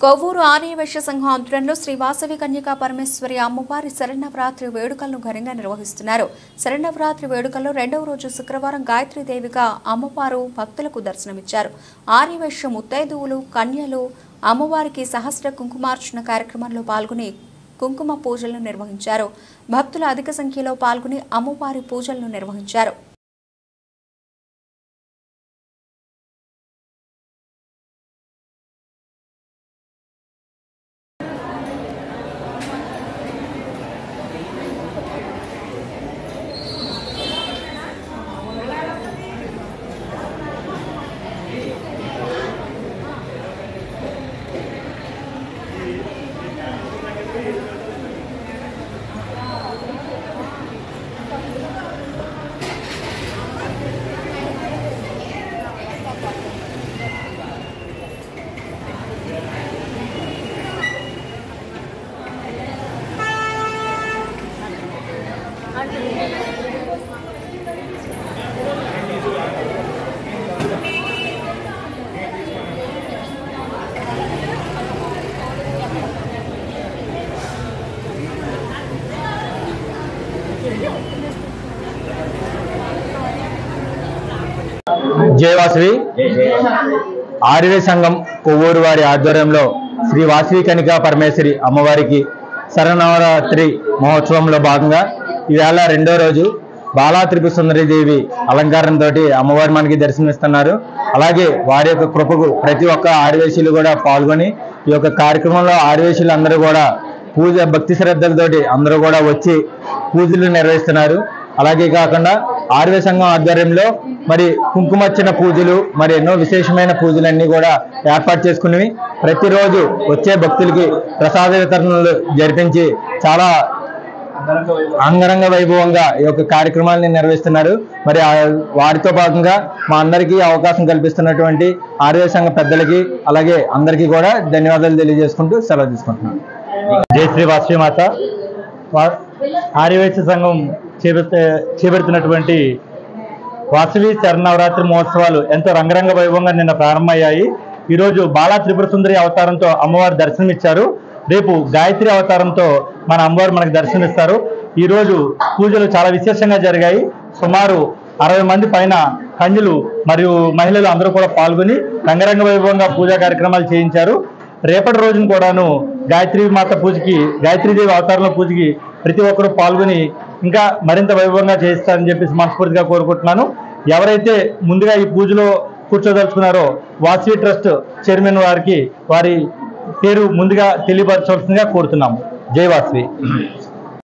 కొవ్వూరు ఆర్యవైశ్య సంఘం ఆధ్వర్యంలో శ్రీ వాసవి కన్యకా పరమేశ్వరి అమ్మవారి శరన్నవరాత్రి వేడుకలను ఘనంగా నిర్వహిస్తున్నారు. శరన్నవరాత్రి వేడుకల్లో రెండవ రోజు శుక్రవారం గాయత్రీదేవిగా అమ్మవారు భక్తులకు దర్శనమిచ్చారు. ఆర్యవైశ్య ముత్తైదువులు, కన్యలు అమ్మవారికి సహస్ర కుంకుమార్చన కార్యక్రమంలో పాల్గొని కుంకుమ పూజలను నిర్వహించారు. భక్తులు అధిక సంఖ్యలో పాల్గొని అమ్మవారి పూజలను నిర్వహించారు. जय वासवी आर्य संघम कोवूरु वारी आध्वर्यंलो श्री वासवी कनिका परमेश्वरी अम्मवारिकी शरनवरात्रि महोत्सवंलो भागंगा इवाళ రెండో రోజు బాలా త్రిపుర సుందరి దేవి అలంకారంతోటి అమ్మవారి మనకి దర్శనమిస్తున్నారు. అలాగే వారి యొక్క కృపకు ప్రతి ఒక్క ఆర్యవేశీలు కూడా పాల్గొని ఈ యొక్క కార్యక్రమంలో ఆర్యవేశీలు అందరూ కూడా పూజ భక్తి శ్రద్ధలతోటి అందరూ కూడా వచ్చి పూజలు నిర్వహిస్తున్నారు. అలాగే కాకుండా ఆర్య సంఘం ఆధ్వర్యంలో మరి కుంకుమర్చన పూజలు మరి ఎన్నో విశేషమైన పూజలన్నీ కూడా ఏర్పాటు చేసుకుని ప్రతిరోజు వచ్చే భక్తులకి ప్రసాద వితరణలు జరిపించి చాలా అంగరంగ వైభవంగా ఈ యొక్క కార్యక్రమాలను నిర్వహిస్తున్నారు. మరి వారితో భాగంగా మా అందరికీ అవకాశం కల్పిస్తున్నటువంటి ఆర్య సంఘ పెద్దలకి అలాగే అందరికీ కూడా ధన్యవాదాలు తెలియజేసుకుంటూ సెలవు తీసుకుంటున్నాను. జై శ్రీ వాసవి మాత. ఆర్యవైశ్య సంఘం చేపడుతున్నటువంటి వాసవి శరన్నవరాత్రి మహోత్సవాలు ఎంతో రంగరంగ వైభవంగా నిన్న ప్రారంభమయ్యాయి. ఈరోజు బాలా త్రిపుర సుందరి అవతారంతో అమ్మవారు దర్శనమిచ్చారు. రేపు గాయత్రి అవతారంతో మన అమ్మవారు మనకు దర్శనమిస్తారు. ఈరోజు పూజలు చాలా విశేషంగా జరిగాయి. సుమారు 60 మంది పైన కన్యలు మరియు మహిళలు అందరూ కూడా పాల్గొని రంగరంగ వైభవంగా పూజా కార్యక్రమాలు చేయించారు. రేపటి రోజున కూడాను గాయత్రి మాత పూజకి, గాయత్రీదేవి అవతారంలో పూజకి ప్రతి ఒక్కరూ పాల్గొని ఇంకా మరింత వైభవంగా చేస్తారని చెప్పేసి మనస్ఫూర్తిగా కోరుకుంటున్నాను. ఎవరైతే ముందుగా ఈ పూజలో కూర్చోదలుచుకున్నారో వాసవి ట్రస్ట్ చైర్మన్ వారికి వారి పేరు ముందుగా తెలియపరచవలసిందిగా కోరుతున్నాము. జై వాసవి.